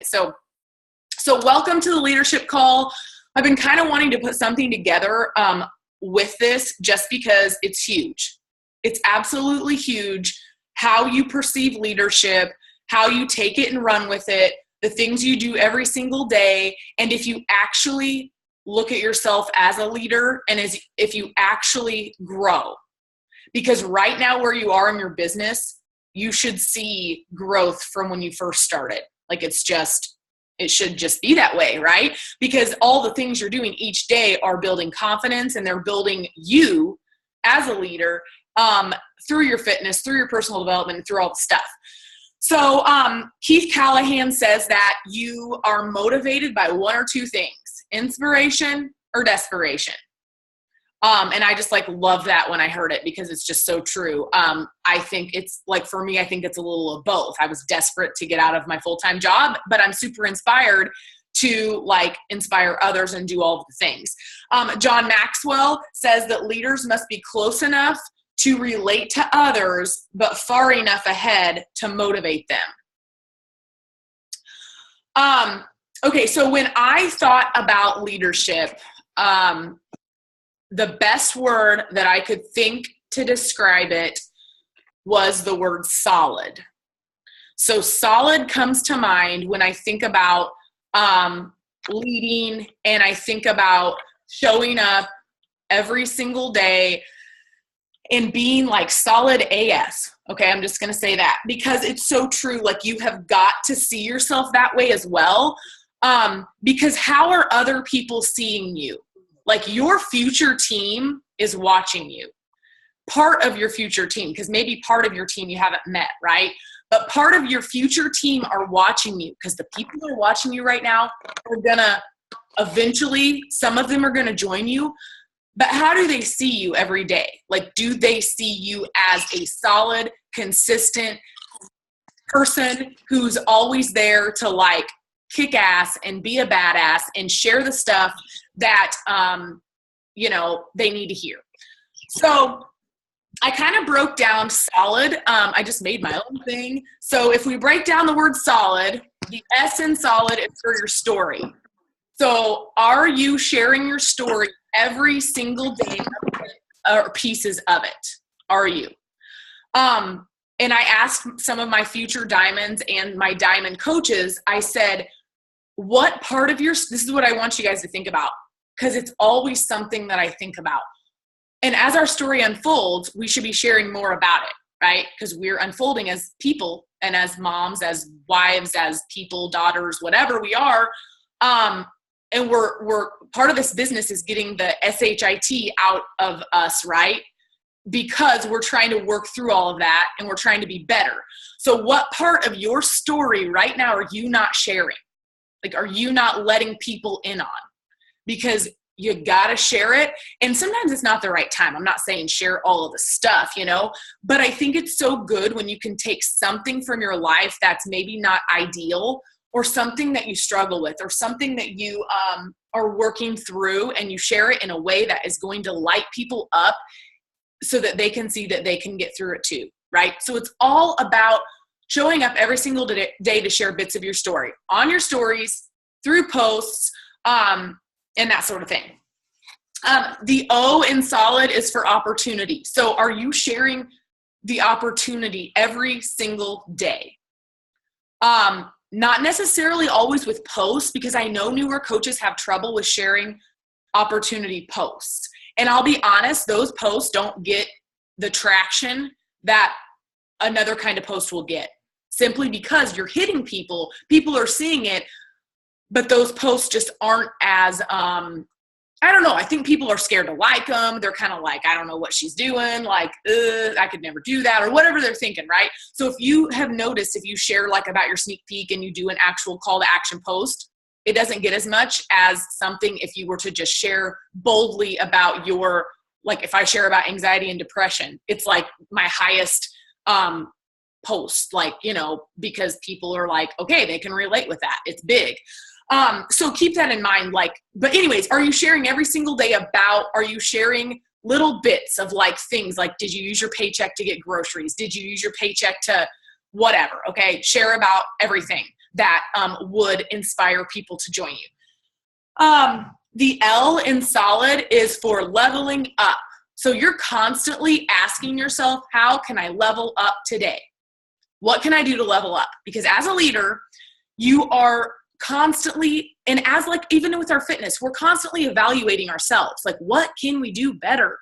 So welcome to the leadership call. I've been kind of wanting to put something together with this just because it's huge. It's absolutely huge how you perceive leadership, how you take it and run with it, the things you do every single day, and if you actually look at yourself as a leader and if you actually grow. Because right now where you are in your business, you should see growth from when you first started. Like it should just be that way, right? Because all the things you're doing each day are building confidence and they're building you as a leader through your fitness, through your personal development, through all the stuff. So Keith Callahan says that you are motivated by one or two things, inspiration or desperation. And I just love that when I heard it because it's just so true. I think it's for me, I think it's a little of both. I was desperate to get out of my full-time job, but I'm super inspired to inspire others and do all of the things. John Maxwell says that leaders must be close enough to relate to others, but far enough ahead to motivate them. Okay, so when I thought about leadership, the best word that I could think to describe it was the word solid. So solid comes to mind when I think about leading and I think about showing up every single day and being solid AS. Okay, I'm just going to say that because it's so true. You have got to see yourself that way as well. Because how are other people seeing you? Your future team is watching you. Part of your future team, because maybe part of your team you haven't met, right? But part of your future team are watching you because the people that are watching you right now are going to eventually, some of them are going to join you. But how do they see you every day? Do they see you as a solid, consistent person who's always there to kick ass and be a badass and share the stuff that, they need to hear? So I kind of broke down solid. I just made my own thing. So if we break down the word solid, the S in solid is for your story. So are you sharing your story every single day or pieces of it? Are you? And I asked some of my future diamonds and my diamond coaches, I said, what part of this is what I want you guys to think about, because it's always something that I think about. And as our story unfolds, we should be sharing more about it, right? Because we're unfolding as people and as moms, as wives, as people, daughters, whatever we are. And we're part of this business is getting the SHIT out of us, right? Because we're trying to work through all of that and we're trying to be better. So what part of your story right now are you not sharing? Are you not letting people in on? Because you got to share it. And sometimes it's not the right time. I'm not saying share all of the stuff, but I think it's so good when you can take something from your life that's maybe not ideal or something that you struggle with or something that you are working through and you share it in a way that is going to light people up so that they can see that they can get through it too, right? So it's all about showing up every single day to share bits of your story on your stories, through posts, and that sort of thing. The O in solid is for opportunity. So are you sharing the opportunity every single day? Not necessarily always with posts, because I know newer coaches have trouble with sharing opportunity posts. And I'll be honest, those posts don't get the traction that another kind of post will get, simply because you're hitting people. People are seeing it, but those posts just aren't as, I don't know. I think people are scared to like them. They're kind of I don't know what she's doing. I could never do that, or whatever they're thinking, right? So if you have noticed, if you share about your sneak peek and you do an actual call to action post, it doesn't get as much as something if you were to just share boldly about your, if I share about anxiety and depression, it's my highest post, because people are okay, they can relate with that. It's big. So keep that in mind. But anyways, are you sharing every single day are you sharing little bits of things did you use your paycheck to get groceries? Did you use your paycheck to whatever? Okay. Share about everything. that would inspire people to join you. The L in solid is for leveling up. So you're constantly asking yourself, how can I level up today? What can I do to level up? Because as a leader, you are constantly, and as like even with our fitness, we're constantly evaluating ourselves. Like, what can we do better?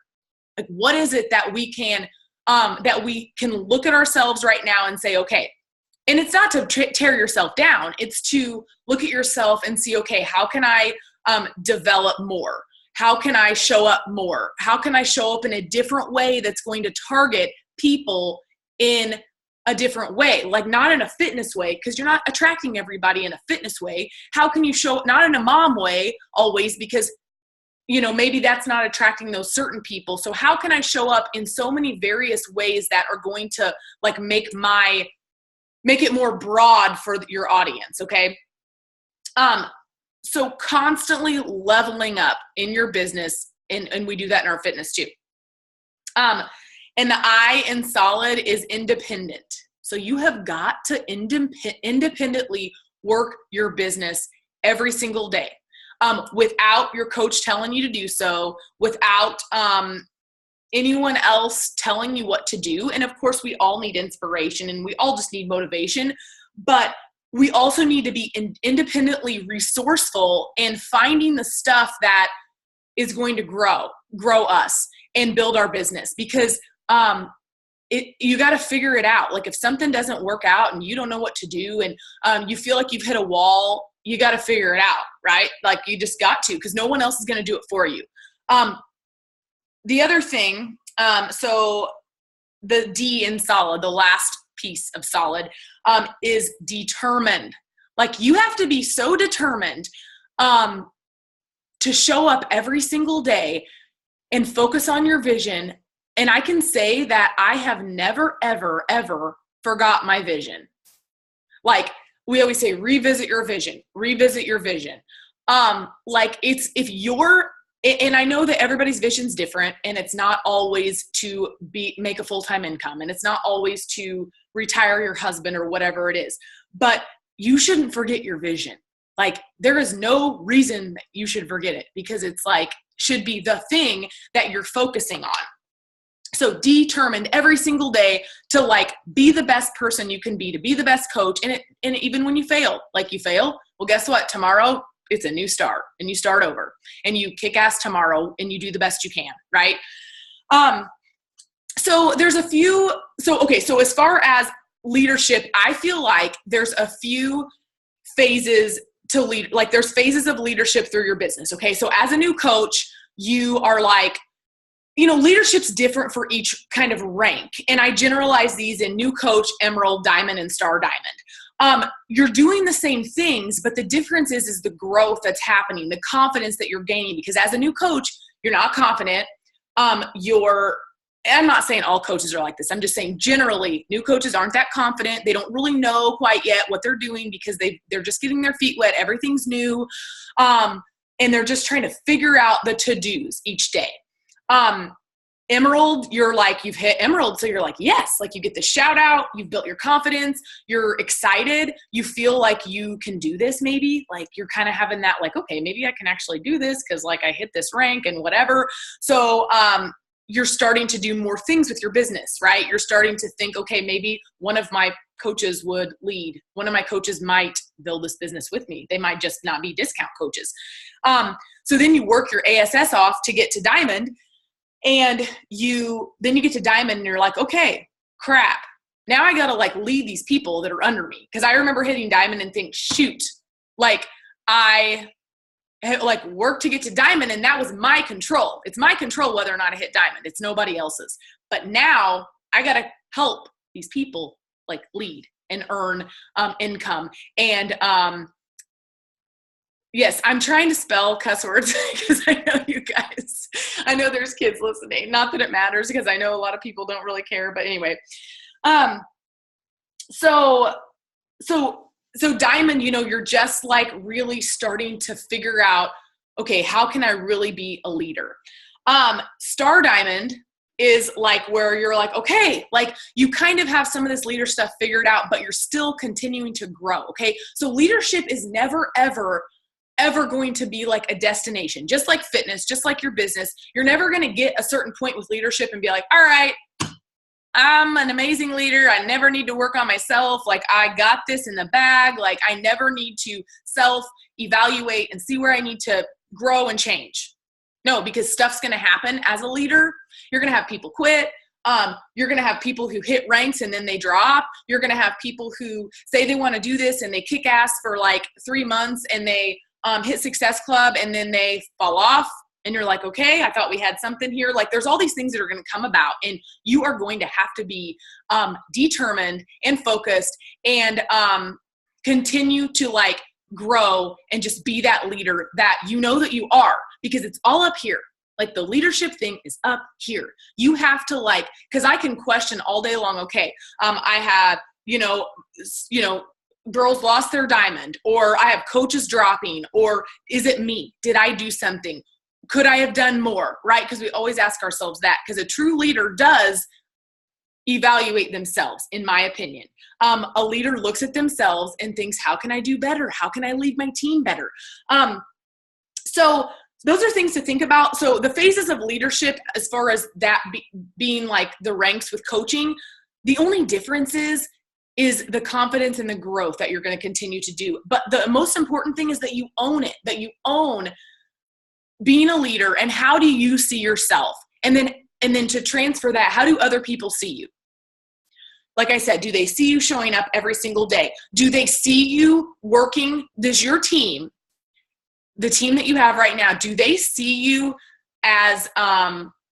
Like, what is it that we can look at ourselves right now and say, okay. And it's not to tear yourself down. It's to look at yourself and see, okay, how can I develop more? How can I show up more? How can I show up in a different way that's going to target people in a different way? Like, not in a fitness way, because you're not attracting everybody in a fitness way. How can you show up, not in a mom way always, because maybe that's not attracting those certain people. So how can I show up in so many various ways that are going to like make it more broad for your audience? Okay. So constantly leveling up in your business, and we do that in our fitness too. And the I in solid is independent. So you have got to independently work your business every single day, without your coach telling you to do so, without anyone else telling you what to do. And of course, we all need inspiration and we all just need motivation, but we also need to be independently resourceful and finding the stuff that is going to grow us and build our business, because you got to figure it out. Like, if something doesn't work out and you don't know what to do, and you feel like you've hit a wall, you got to figure it out, right? Like, you just got to, because no one else is going to do it for you. The other thing, so the D in solid, the last piece of solid, is determined. Like, you have to be so determined to show up every single day and focus on your vision. And I can say that I have never, ever, ever forgot my vision. Like, we always say, revisit your vision, revisit your vision. Like, it's, if you're, and I know that everybody's vision's different, and it's not always to make a full-time income, and it's not always to retire your husband or whatever it is, but you shouldn't forget your vision. Like, there is no reason that you should forget it, because it's like, should be the thing that you're focusing on. So determined every single day to like be the best person you can be, to be the best coach. And even when you fail, well, guess what? Tomorrow it's a new start, and you start over, and you kick ass tomorrow, and you do the best you can. Right. So there's a few, so as far as leadership, I feel like there's a few phases to lead. Like, there's phases of leadership through your business. Okay. So as a new coach, you are like, leadership's different for each kind of rank. And I generalize these in new coach, emerald, diamond, and star diamond. You're doing the same things, but the difference is the growth that's happening, the confidence that you're gaining. Because as a new coach, you're not confident. I'm not saying all coaches are like this. I'm just saying generally new coaches aren't that confident. They don't really know quite yet what they're doing, because they're just getting their feet wet. Everything's new. And they're just trying to figure out the to-dos each day. Emerald, you're like, you've hit emerald. So you're like, yes, like you get the shout out, you've built your confidence, you're excited. You feel like you can do this. Maybe like you're kind of having that, like, okay, maybe I can actually do this, 'cause like I hit this rank and whatever. So, you're starting to do more things with your business, right? You're starting to think, okay, maybe one of my coaches would lead. One of my coaches might build this business with me. They might just not be discount coaches. So then you work your ASS off to get to diamond. And then you get to diamond and you're like, okay, crap. Now I got to like lead these people that are under me. 'Cause I remember hitting diamond and think, shoot, like I had like worked to get to diamond, and that was my control. It's my control whether or not I hit diamond. It's nobody else's. But now I got to help these people like lead and earn income. And yes, I'm trying to spell cuss words because I know you guys, I know there's kids listening. Not that it matters, because I know a lot of people don't really care, but anyway. So diamond, you're just like really starting to figure out, okay, how can I really be a leader? Star diamond, is like where you're like, okay, like you kind of have some of this leader stuff figured out, but you're still continuing to grow. Okay. So leadership is never, ever going to be like a destination, just like fitness, just like your business. You're never going to get a certain point with leadership and be like, all right, I'm an amazing leader. I never need to work on myself. Like I got this in the bag. Like I never need to self-evaluate and see where I need to grow and change. No, because stuff's going to happen as a leader. You're going to have people quit. You're going to have people who hit ranks and then they drop. You're going to have people who say they want to do this and they kick ass for like 3 months and they hit Success Club and then they fall off. And you're like, okay, I thought we had something here. Like there's all these things that are going to come about and you are going to have to be determined and focused and continue to like grow and just be that leader that you know that you are, because it's all up here. Like the leadership thing is up here. You have to like, because I can question all day long, okay, I have, girls lost their diamond, or I have coaches dropping, or is it me? Did I do something? Could I have done more? Right? Because we always ask ourselves that, because a true leader does evaluate themselves, in my opinion. A leader looks at themselves and thinks, how can I do better? How can I lead my team better? So those are things to think about. So the phases of leadership, as far as that being like the ranks with coaching, the only difference is the confidence and the growth that you're going to continue to do. But the most important thing is that you own it, that you own being a leader. And how do you see yourself? And then to transfer that, how do other people see you? Like I said, do they see you showing up every single day? Do they see you working? Does your team, the team that you have right now, do they see you as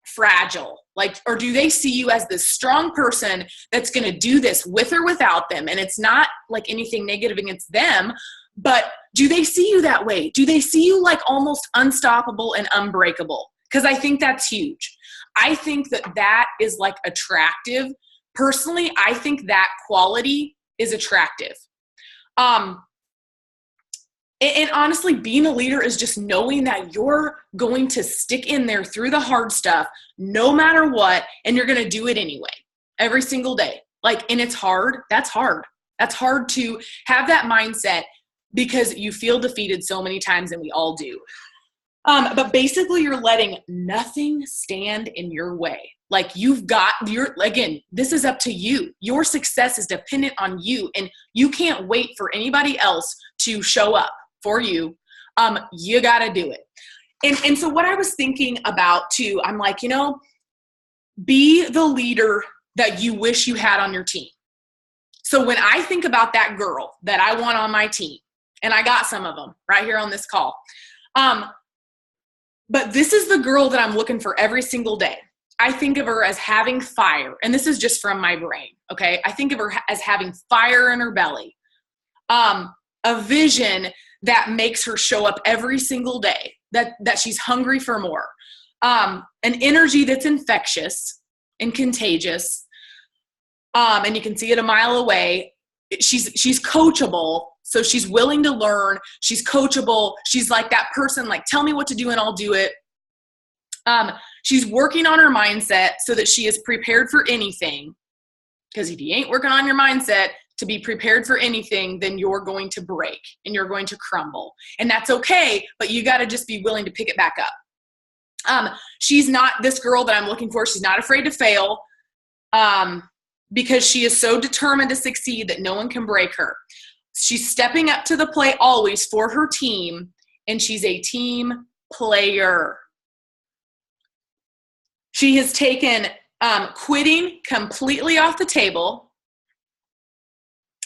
fragile? Like, or do they see you as this strong person that's going to do this with or without them? And it's not like anything negative against them, but do they see you that way? Do they see you like almost unstoppable and unbreakable? Because I think that's huge. I think that is like attractive. Personally, I think that quality is attractive. And honestly, being a leader is just knowing that you're going to stick in there through the hard stuff, no matter what, and you're going to do it anyway, every single day. Like, and it's hard. That's hard. That's hard to have that mindset because you feel defeated so many times, and we all do. But basically, you're letting nothing stand in your way. Like again, this is up to you. Your success is dependent on you, and you can't wait for anybody else to show up for you. You got to do it. And so what I was thinking about too, I'm like, be the leader that you wish you had on your team. So when I think about that girl that I want on my team, and I got some of them right here on this call, but this is the girl that I'm looking for every single day. I think of her as having fire, and this is just from my brain, okay? I think of her as having fire in her belly, a vision that makes her show up every single day, that she's hungry for more, an energy that's infectious and contagious, and you can see it a mile away. She's coachable, so she's willing to learn. She's coachable. She's like that person, like, tell me what to do and I'll do it. She's working on her mindset so that she is prepared for anything. Because if you ain't working on your mindset to be prepared for anything, then you're going to break and you're going to crumble. And that's okay, but you got to just be willing to pick it back up. She's not this girl that I'm looking for. She's not afraid to fail because she is so determined to succeed that no one can break her. She's stepping up to the plate always for her team, and she's a team player. She has taken quitting completely off the table,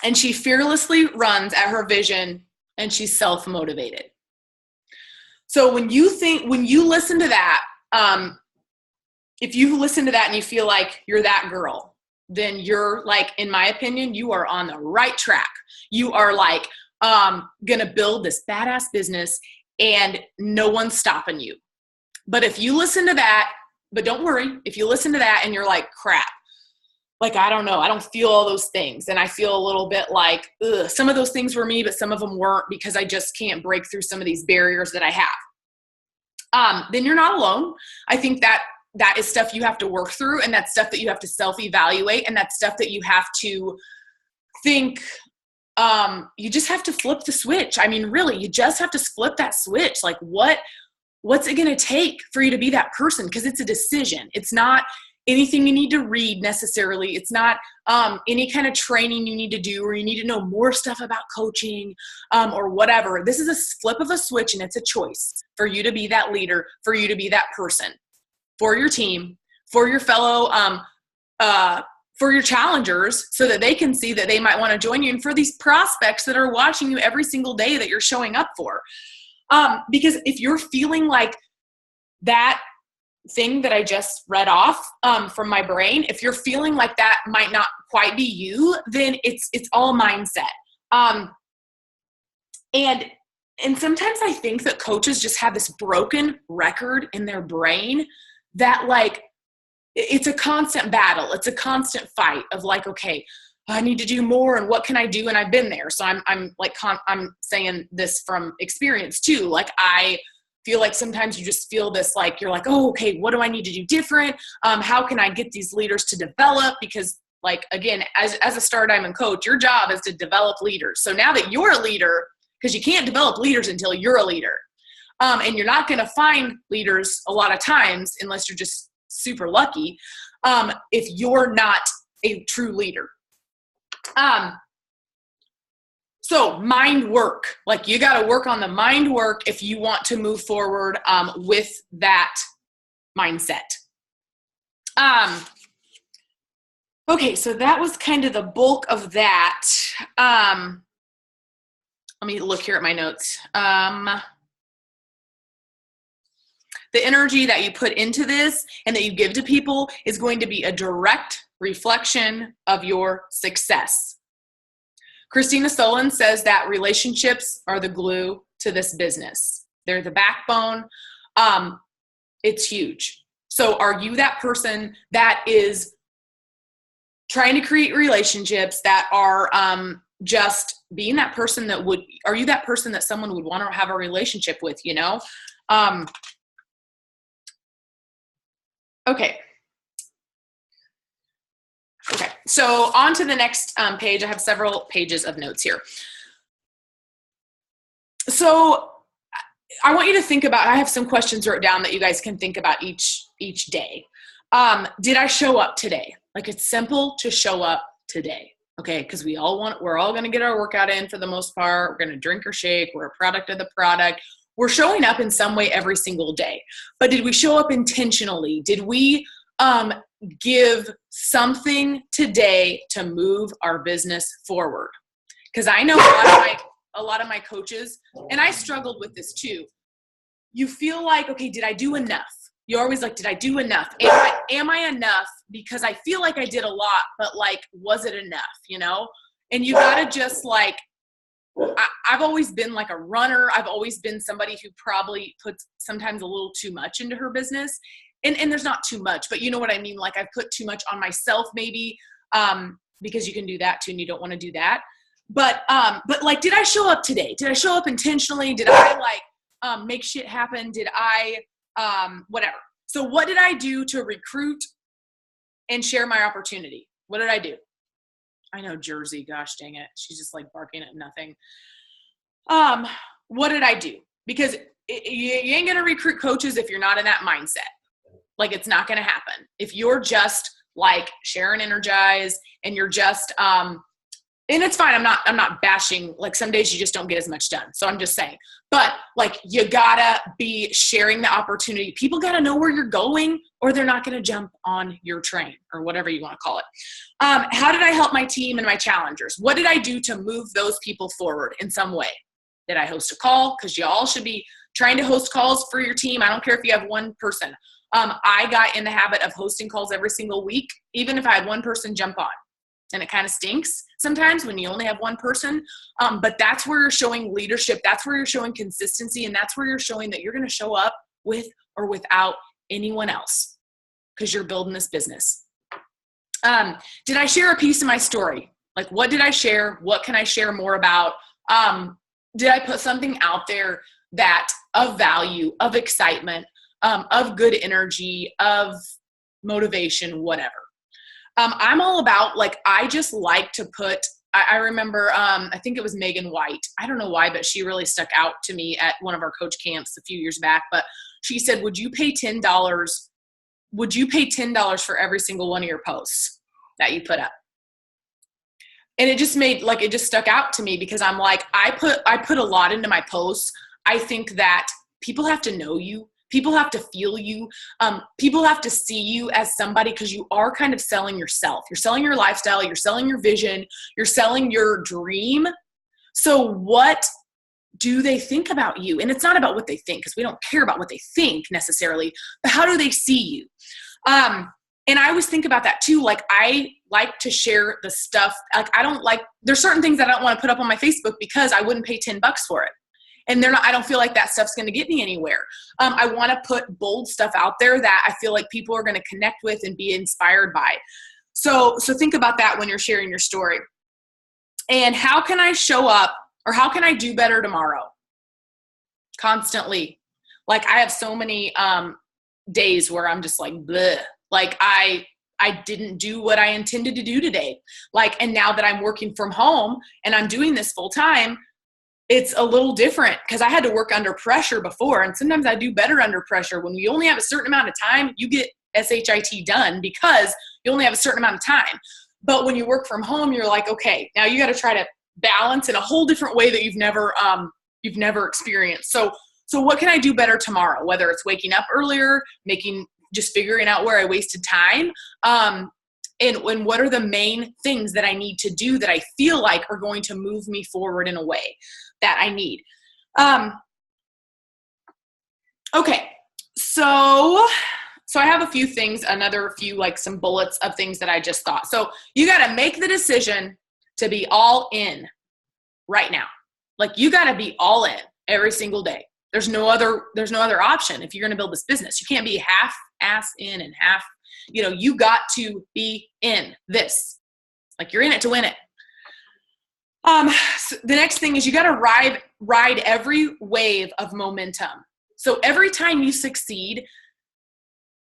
and she fearlessly runs at her vision, and she's self-motivated. So when you listen to that, if you listen to that and you feel like you're that girl, then you're like, in my opinion, you are on the right track. You are like gonna build this badass business and no one's stopping you. But if you listen to that, but don't worry, if you listen to that and you're like, crap, like, I don't know, I don't feel all those things. And I feel a little bit like, ugh, some of those things were me, but some of them weren't because I just can't break through some of these barriers that I have. Then you're not alone. I think that that is stuff you have to work through, and that's stuff that you have to self-evaluate, and that's stuff that you have to think, you just have to flip the switch. I mean, really, you just have to flip that switch. Like what's it going to take for you to be that person? Because it's a decision. It's not anything you need to read necessarily. It's not any kind of training you need to do, or you need to know more stuff about coaching or whatever. This is a flip of a switch, and it's a choice for you to be that leader, for you to be that person, for your team, for your fellow, for your challengers, so that they can see that they might want to join you, and for these prospects that are watching you every single day that you're showing up for. Because if you're feeling like that thing that I just read off from my brain, if you're feeling like that might not quite be you, then it's all mindset. And sometimes I think that coaches just have this broken record in their brain that, like, it's a constant battle. It's a constant fight of like, okay, I need to do more, and what can I do? And I've been there. So I'm saying this from experience too. Like, I feel like sometimes you just feel this, like, you're like, oh, okay, what do I need to do different? How can I get these leaders to develop? Because, like, again, as a Star Diamond coach, your job is to develop leaders. So now that you're a leader, because you can't develop leaders until you're a leader. And you're not going to find leaders a lot of times, unless you're just super lucky, if you're not a true leader. So mind work, like, you got to work on the mind work if you want to move forward with that mindset. Okay, so that was kind of the bulk of that. Let me look here at my notes. The energy that you put into this and that you give to people is going to be a direct reflection of your success. Christina Solon says that relationships are the glue to this business. They're the backbone. It's huge. So are you that person that is trying to create relationships that are just being that person that would, are you that person that someone would want to have a relationship with, you know? Okay. So on to the next page. I have several pages of notes here. So I want you to think about, I have some questions wrote down that you guys can think about each day. Did I show up today? Like, it's simple to show up today. Okay. Because we're all going to get our workout in for the most part. We're going to drink or shake. We're a product of the product. We're showing up in some way every single day. But did we show up intentionally? Did we give something today to move our business forward? Because I know a lot of my coaches, and I struggled with this too. You feel like, okay, did I do enough? You're always like, did I do enough? Am I enough? Because I feel like I did a lot, but, like, was it enough? You know? And you gotta just, like, I've always been like a runner. I've always been somebody who probably puts sometimes a little too much into her business. And there's not too much, but you know what I mean? Like, I've put too much on myself maybe, because you can do that too, and you don't want to do that. But like, did I show up today? Did I show up intentionally? Did I, like, make shit happen? Did I, whatever. So what did I do to recruit and share my opportunity? What did I do? I know Jersey, gosh dang it. She's just, like, barking at nothing. What did I do? Because you ain't going to recruit coaches if you're not in that mindset. Like, it's not going to happen. If you're just, like, share and energize, and you're just, and it's fine. I'm not bashing, like, some days you just don't get as much done. So I'm just saying, but, like, you gotta be sharing the opportunity. People gotta know where you're going, or they're not going to jump on your train, or whatever you want to call it. How did I help my team and my challengers? What did I do to move those people forward in some way? Did I host a call? Because you all should be trying to host calls for your team. I don't care if you have one person. I got in the habit of hosting calls every single week, even if I had one person jump on. And it kind of stinks sometimes when you only have one person. But that's where you're showing leadership. That's where you're showing consistency. And that's where you're showing that you're going to show up with or without anyone else, because you're building this business. Did I share a piece of my story? Like, what did I share? What can I share more about? Did I put something out there that of value, of excitement, of good energy, of motivation, whatever. I'm all about, like, I just like to put, I remember, I think it was Megan White. I don't know why, but she really stuck out to me at one of our coach camps a few years back. But she said, would you pay $10 for every single one of your posts that you put up? And it just made, like, it just stuck out to me because I'm like, I put a lot into my posts. I think that people have to know you. People have to feel you. People have to see you as somebody, because you are kind of selling yourself. You're selling your lifestyle. You're selling your vision. You're selling your dream. So what do they think about you? And it's not about what they think, because we don't care about what they think necessarily, but how do they see you? And I always think about that too. Like, I like to share the stuff. Like, there's certain things that I don't want to put up on my Facebook because I wouldn't pay $10 for it. And I don't feel like that stuff's going to get me anywhere. I want to put bold stuff out there that I feel like people are going to connect with and be inspired by. So think about that when you're sharing your story. And how can I show up, or how can I do better tomorrow? Constantly. Like, I have so many days where I'm just like, bleh. Like, I didn't do what I intended to do today. Like, and now that I'm working from home and I'm doing this full time, it's a little different, because I had to work under pressure before. And sometimes I do better under pressure. When you only have a certain amount of time, you get SHIT done because you only have a certain amount of time. But when you work from home, you're like, okay, now you got to try to balance in a whole different way that you've never experienced. So what can I do better tomorrow? Whether it's waking up earlier, just figuring out where I wasted time. And what are the main things that I need to do that I feel like are going to move me forward in a way that I need. Okay. So I have a few things, like some bullets of things that I just thought. So you got to make the decision to be all in right now. Like, you got to be all in every single day. There's no other option. If you're going to build this business, you can't be half ass in and half, you got to be in this. Like, you're in it to win it. So the next thing is you got to ride every wave of momentum. So every time you succeed,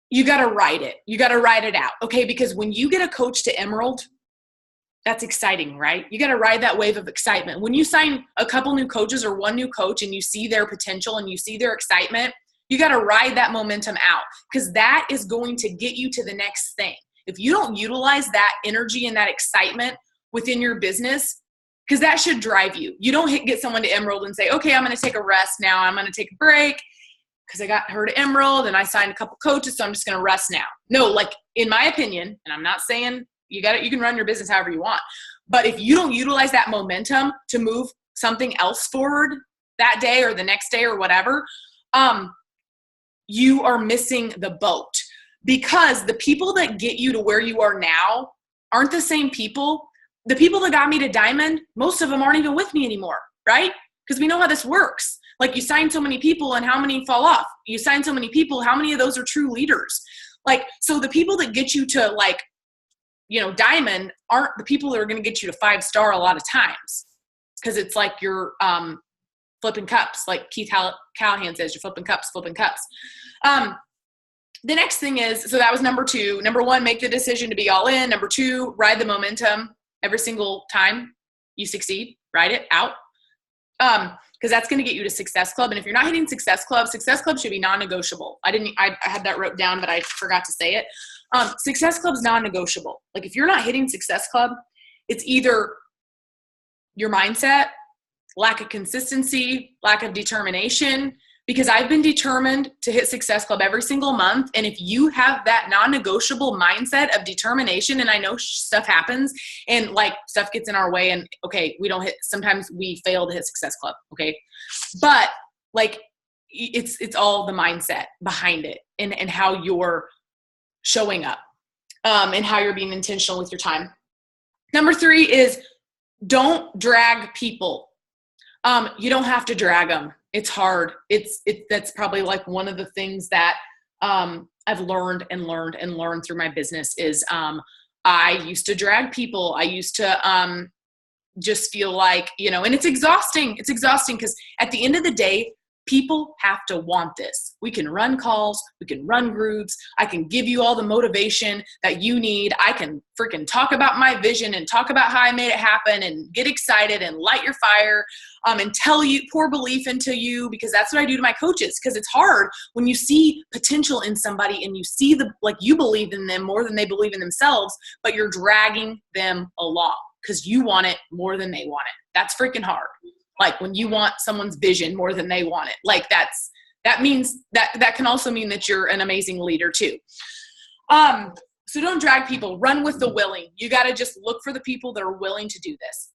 you got to ride it. You got to ride it out. Okay. Because when you get a coach to Emerald, that's exciting, right? You got to ride that wave of excitement. When you sign a couple new coaches or one new coach and you see their potential and you see their excitement, you got to ride that momentum out, because that is going to get you to the next thing. If you don't utilize that energy and that excitement within your business, because that should drive you. You don't get someone to Emerald and say, okay, I'm going to take a rest now. I'm going to take a break because I got her to Emerald and I signed a couple coaches, so I'm just going to rest now. No, like, in my opinion, and I'm not saying you can run your business however you want, but if you don't utilize that momentum to move something else forward that day or the next day or whatever, you are missing the boat, because the people that get you to where you are now aren't the same people. The people that got me to Diamond, most of them aren't even with me anymore, right? Because we know how this works. Like, you sign so many people and how many fall off? You sign so many people, how many of those are true leaders? Like, so the people that get you to, like, Diamond aren't the people that are going to get you to 5-star a lot of times, because it's like you're flipping cups. Like Keith Callahan says, you're flipping cups. The next thing is, so that was number 2. Number 1, make the decision to be all in. Number 2, ride the momentum every single time you succeed. Ride it out. Because that's going to get you to Success Club. And if you're not hitting Success Club should be non-negotiable. I had that wrote down, but I forgot to say it. Success Club's non-negotiable. Like, if you're not hitting Success Club, it's either your mindset, lack of consistency, lack of determination, because I've been determined to hit Success Club every single month. And if you have that non-negotiable mindset of determination, and I know stuff happens and, like, stuff gets in our way, and okay, sometimes we fail to hit Success Club. Okay. But, like, it's all the mindset behind it and how you're showing up, and how you're being intentional with your time. Number 3 is don't drag people. You don't have to drag them. It's hard. That's probably, like, one of the things that I've learned through my business is I used to drag people. I used to just feel like, and it's exhausting. It's exhausting because at the end of the day, People have to want this. We can run calls, we can run groups, I can give you all the motivation that you need. I can freaking talk about my vision and talk about how I made it happen and get excited and light your fire, and tell you, pour belief into you, because that's what I do to my coaches. Because it's hard when you see potential in somebody and you see you believe in them more than they believe in themselves, but you're dragging them along because you want it more than they want it. That's freaking hard. Like when you want someone's vision more than they want it. Like that means that can also mean that you're an amazing leader too. So don't drag people, run with the willing. You got to just look for the people that are willing to do this.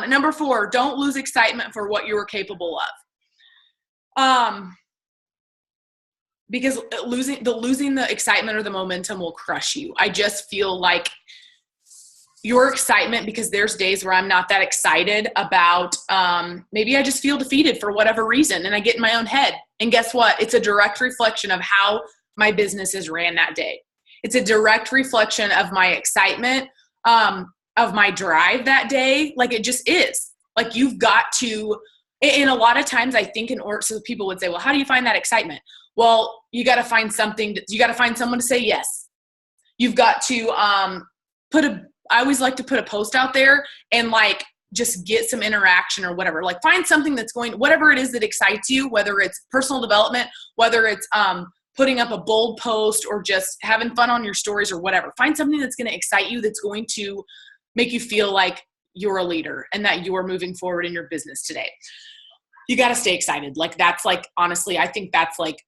Number 4, don't lose excitement for what you are capable of. Because losing the excitement or the momentum will crush you. I just feel like your excitement, because there's days where I'm not that excited about, maybe I just feel defeated for whatever reason and I get in my own head. And guess what? It's a direct reflection of how my business is ran that day. It's a direct reflection of my excitement, of my drive that day. Like it just is. Like you've got to, and a lot of times I think so people would say, well, how do you find that excitement? Well, you got to find you got to find someone to say yes. You've got to I always like to put a post out there and like just get some interaction or whatever. Like find something that's whatever it is that excites you, whether it's personal development, whether it's putting up a bold post or just having fun on your stories or whatever. Find something that's going to excite you, that's going to make you feel like you're a leader and that you are moving forward in your business today. You got to stay excited. Like that's like, honestly, I think that's like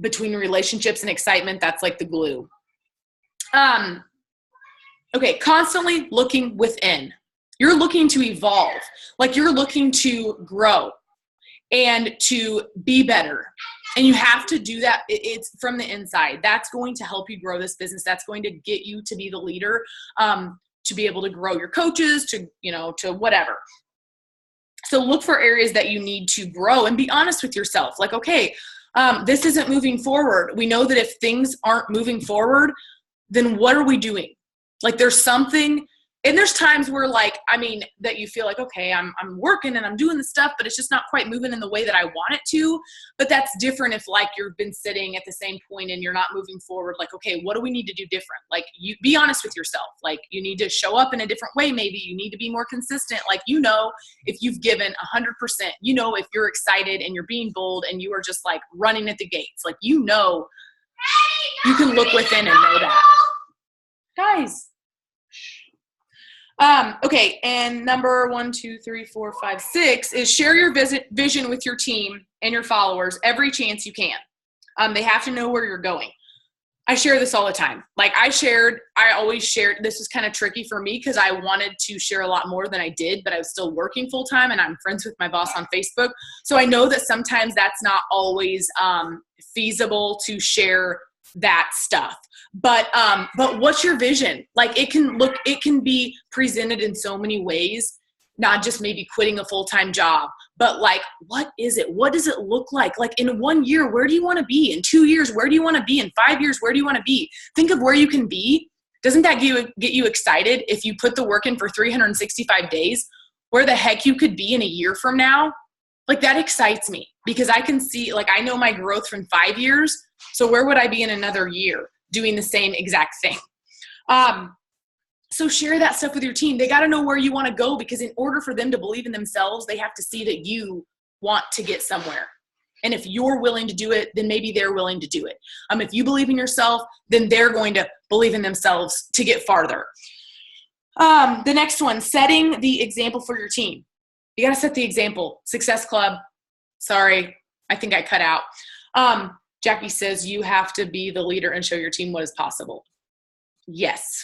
between relationships and excitement, that's like the glue. Okay, constantly looking within. You're looking to evolve. Like you're looking to grow and to be better. And you have to do that. It's from the inside. That's going to help you grow this business. That's going to get you to be the leader, to be able to grow your coaches, to whatever. So look for areas that you need to grow and be honest with yourself. Like, okay, this isn't moving forward. We know that if things aren't moving forward, then what are we doing? Like there's something, and there's times where that you feel like, okay, I'm working and I'm doing the stuff, but it's just not quite moving in the way that I want it to. But that's different if like you've been sitting at the same point and you're not moving forward. Like, okay, what do we need to do different? Like you be honest with yourself. Like you need to show up in a different way. Maybe you need to be more consistent. Like, if you've given 100%, if you're excited and you're being bold and you are just like running at the gates, like, you can look within and know that. Guys. Okay. And number 1, 2, 3, 4, 5, 6 is share your vision with your team and your followers every chance you can. They have to know where you're going. I share this all the time. Like I always shared, this was kind of tricky for me because I wanted to share a lot more than I did, but I was still working full time and I'm friends with my boss on Facebook. So I know that sometimes that's not always, feasible to share that stuff. But what's your vision? Like it can be presented in so many ways, not just maybe quitting a full-time job, but like, what is it? What does it look like? Like in 1 year, where do you want to be? In 2 years, where do you want to be? In 5 years, where do you want to be? Think of where you can be. Doesn't that get you excited? If you put the work in for 365 days, where the heck you could be in a year from now? Like that excites me because I can see, like, I know my growth from 5 years. So where would I be in another year doing the same exact thing? So share that stuff with your team. They got to know where you want to go, because in order for them to believe in themselves, they have to see that you want to get somewhere. And if you're willing to do it, then maybe they're willing to do it. If you believe in yourself, then they're going to believe in themselves to get farther. The next one, setting the example for your team. You got to set the example. Success Club. Sorry, I think I cut out. Jackie says you have to be the leader and show your team what is possible. Yes.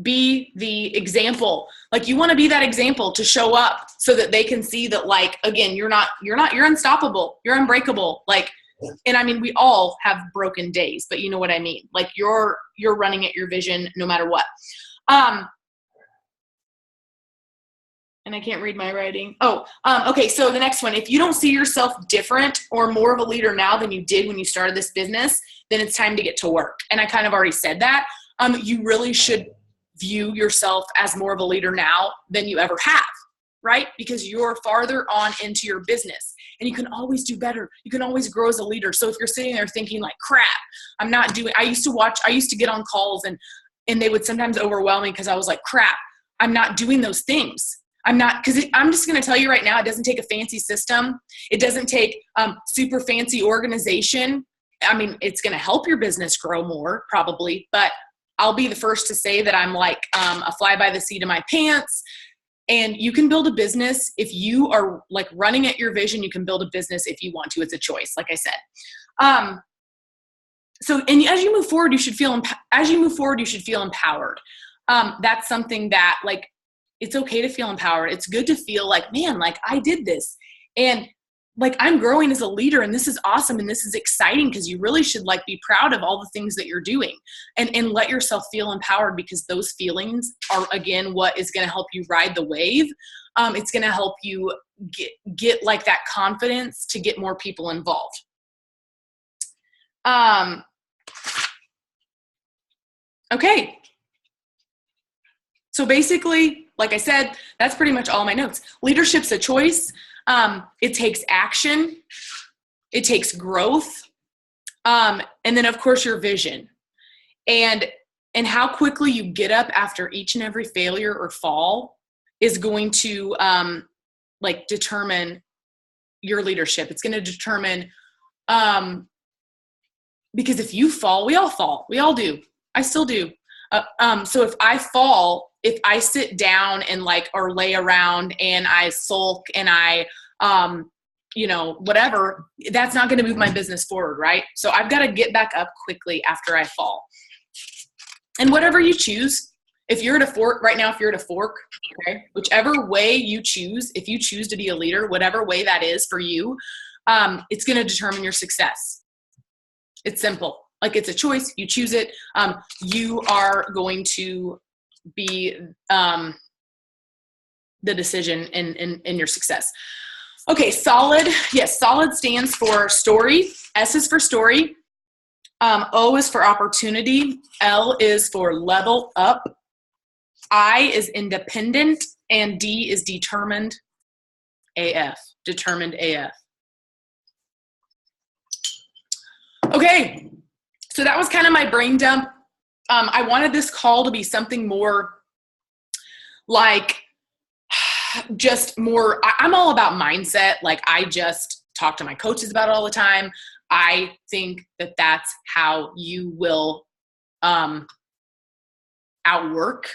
Be the example. Like you want to be that example to show up so that they can see that, like, again, you're unstoppable. You're unbreakable. Like, and I mean, we all have broken days, but you know what I mean? Like you're running at your vision no matter what. And I can't read my writing. Okay. So the next one, if you don't see yourself different or more of a leader now than you did when you started this business, then it's time to get to work. And I kind of already said that. You really should view yourself as more of a leader now than you ever have, right? Because you're farther on into your business. and you can always do better. You can always grow as a leader. So if you're sitting there thinking like, crap, I used to get on calls and they would sometimes overwhelm me because I was like, crap, I'm not doing those things. I'm just going to tell you right now, it doesn't take a fancy system. It doesn't take super fancy organization. I mean, it's going to help your business grow more probably, but I'll be the first to say that I'm like a fly by the seat of my pants. And you can build a business if you are like running at your vision. You can build a business if you want to. It's a choice, like I said. And as you move forward, you should feel empowered. That's something that like, it's okay to feel empowered. It's good to feel like, man, like I did this and like I'm growing as a leader and this is awesome. And this is exciting because you really should like be proud of all the things that you're doing and let yourself feel empowered, because those feelings are again, what is going to help you ride the wave. It's going to help you get like that confidence to get more people involved. Okay. So basically, like I said, that's pretty much all my notes. Leadership's a choice. It takes action. It takes growth. And then of course your vision and how quickly you get up after each and every failure or fall is going to, like determine your leadership. It's going to determine, because if you fall, we all fall. We all do. I still do. So if I fall, if I sit down and like, or lay around and I sulk and I, whatever, that's not going to move my business forward. Right. So I've got to get back up quickly after I fall. And whatever you choose, if you're at a fork right now, okay, whichever way you choose, if you choose to be a leader, whatever way that is for you, it's going to determine your success. It's simple. Like it's a choice. You choose it. You are going to be the decision in your success. Okay, solid. Yes, solid stands for story. S is for story. O is for opportunity. L is for level up. I is independent. And D is determined AF. Determined AF. Okay, so that was kind of my brain dump. I wanted this call to be something more like just more, I'm all about mindset. Like I just talk to my coaches about it all the time. I think that that's how you will outwork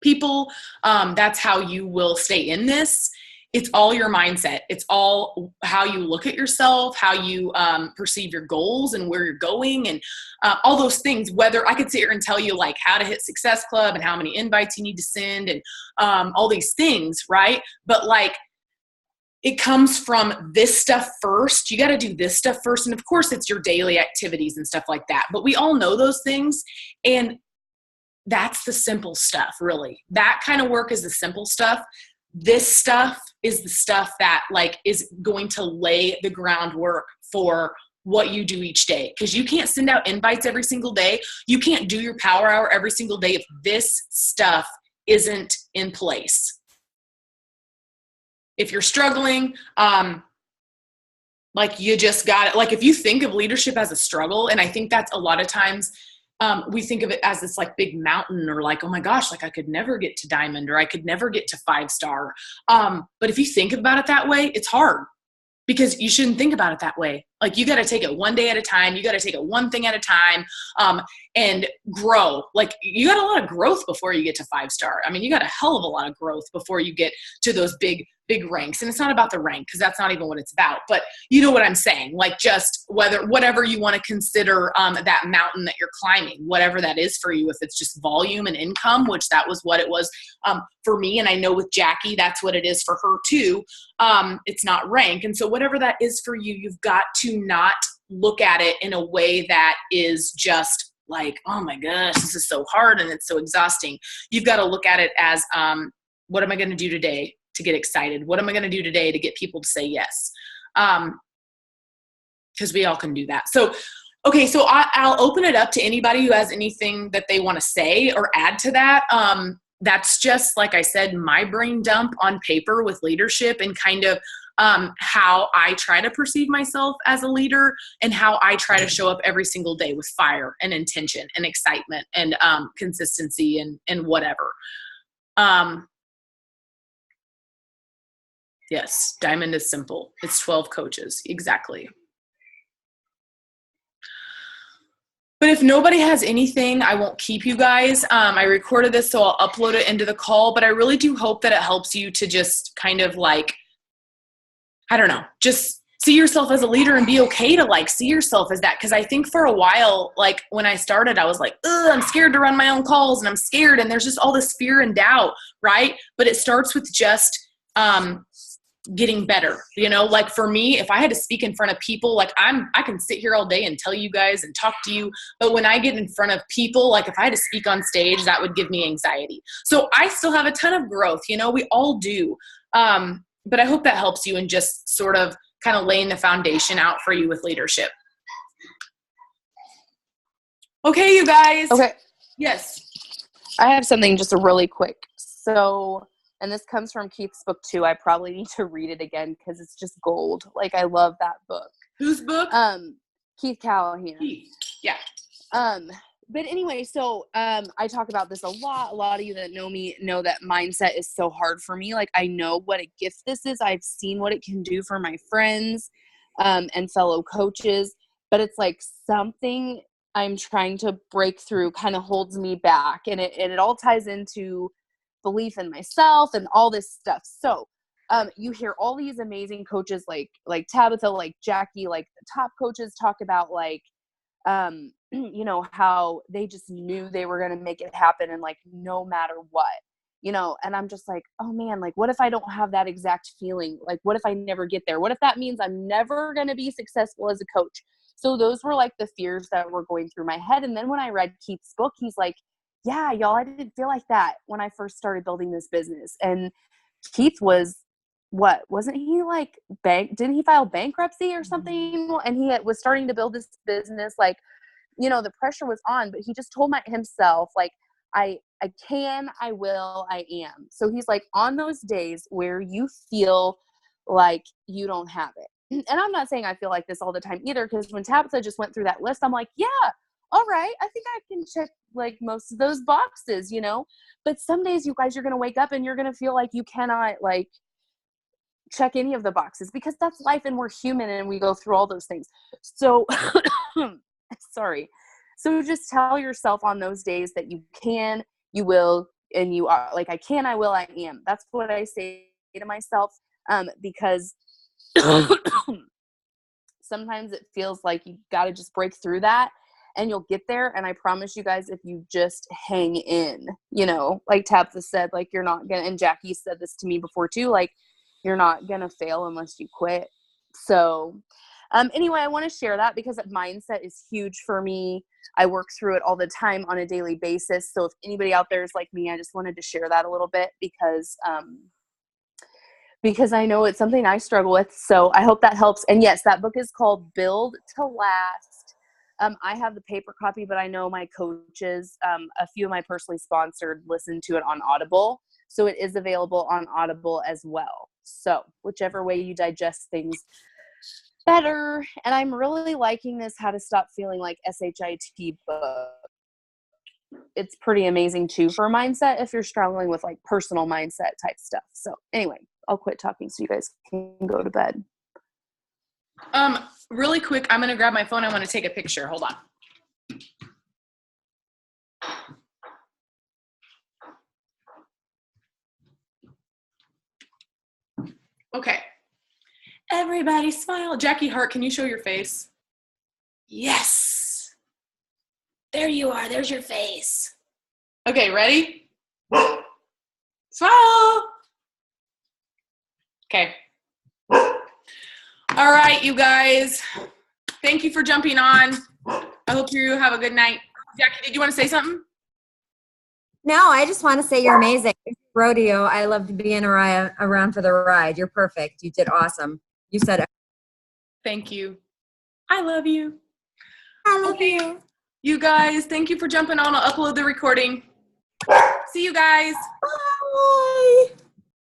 people. That's how you will stay in this. It's all your mindset. It's all how you look at yourself, how you perceive your goals and where you're going and all those things. Whether I could sit here and tell you like how to hit Success Club and how many invites you need to send and all these things, right? But like it comes from this stuff first. You got to do this stuff first. And of course it's your daily activities and stuff like that. But we all know those things. And that's the simple stuff, really. That kind of work is the simple stuff. This stuff is the stuff that like is going to lay the groundwork for what you do each day. Because you can't send out invites every single day. You can't do your power hour every single day if this stuff isn't in place. If you're struggling, like you just got it. Like if you think of leadership as a struggle, and I think that's a lot of times we think of it as this like big mountain or like, oh my gosh, like I could never get to diamond or I could never get to 5-star. But if you think about it that way, it's hard because you shouldn't think about it that way. Like you got to take it one day at a time. You got to take it one thing at a time and grow. Like you got a lot of growth before you get to 5-star. I mean, you got a hell of a lot of growth before you get to those big ranks. And it's not about the rank because that's not even what it's about. But you know what I'm saying? Like just whatever you want to consider that mountain that you're climbing, whatever that is for you, if it's just volume and income, which that was what it was for me. And I know with Jackie, that's what it is for her too. It's not rank. And so whatever that is for you, you've got to not look at it in a way that is just like, oh my gosh, this is so hard and it's so exhausting. You've got to look at it as, what am I going to do today to get excited? What am I going to do today to get people to say yes? Because we all can do that. So, okay, so I'll open it up to anybody who has anything that they want to say or add to that. That's just, like I said, my brain dump on paper with leadership and kind of how I try to perceive myself as a leader and how I try to show up every single day with fire and intention and excitement and consistency and whatever. Yes, Diamond is simple. It's 12 coaches. Exactly. But if nobody has anything, I won't keep you guys. I recorded this, so I'll upload it into the call, but I really do hope that it helps you to just kind of like, I don't know, just see yourself as a leader and be okay to like see yourself as that. Cause I think for a while, like when I started, I was like, I'm scared to run my own calls and I'm scared. And there's just all this fear and doubt, right? But it starts with just, getting better, you know, like for me, if I had to speak in front of people, like I can sit here all day and tell you guys and talk to you, but when I get in front of people, like if I had to speak on stage, that would give me anxiety. So I still have a ton of growth, you know, we all do. But I hope that helps you in just sort of kind of laying the foundation out for you with leadership. Okay, you guys. Okay. Yes. I have something just really quick. So, and this comes from Keith's book too. I probably need to read it again because it's just gold. Like I love that book. Whose book? Keith Callahan. Keith. Yeah. But anyway, so I talk about this a lot. A lot of you that know me know that mindset is so hard for me. Like I know what a gift this is. I've seen what it can do for my friends and fellow coaches. But it's like something I'm trying to break through kind of holds me back. And it all ties into belief in myself and all this stuff. So you hear all these amazing coaches like Tabitha, like Jackie, like the top coaches talk about like, you know, how they just knew they were going to make it happen and like no matter what, you know, and I'm just like, oh man, like what if I don't have that exact feeling? Like what if I never get there? What if that means I'm never going to be successful as a coach? So those were like the fears that were going through my head. And then when I read Keith's book, he's like, yeah, y'all, I didn't feel like that when I first started building this business. And Keith was, wasn't he like didn't he file bankruptcy or something? And he was starting to build this business, like, you know, the pressure was on, but he just told himself, like, I can, I will, I am. So he's like, on those days where you feel like you don't have it. And I'm not saying I feel like this all the time either, because when Tabitha just went through that list, I'm like, yeah, all right, I think I can check like most of those boxes, you know, but some days you guys, you're going to wake up and you're going to feel like you cannot like check any of the boxes because that's life and we're human and we go through all those things. So sorry. So just tell yourself on those days that you can, you will, and you are. Like, I can, I will, I am. That's what I say to myself because sometimes it feels like you got to just break through that and you'll get there. And I promise you guys, if you just hang in, you know, like Tabitha said, like you're not going to, and Jackie said this to me before too, like you're not going to fail unless you quit. So anyway, I want to share that because mindset is huge for me. I work through it all the time on a daily basis. So if anybody out there is like me, I just wanted to share that a little bit because I know it's something I struggle with. So I hope that helps. And yes, that book is called Build to Last. I have the paper copy, but I know my coaches, a few of my personally sponsored, listen to it on Audible. So it is available on Audible as well. So whichever way you digest things better. And I'm really liking this How to Stop Feeling Like SHIT book. It's pretty amazing too for mindset if you're struggling with like personal mindset type stuff. So anyway, I'll quit talking so you guys can go to bed. Really quick, I'm going to grab my phone. I want to take a picture. Hold on. Okay. Everybody smile. Jackie Hart, can you show your face? Yes. There you are. There's your face. Okay, ready? Smile. Okay. All right, you guys. Thank you for jumping on. I hope you have a good night. Jackie, did you want to say something? No, I just want to say you're amazing. Rodeo, I loved being around for the ride. You're perfect. You did awesome. You said it. Thank you. I love you. I love you. You guys, thank you for jumping on. I'll upload the recording. See you guys. Bye.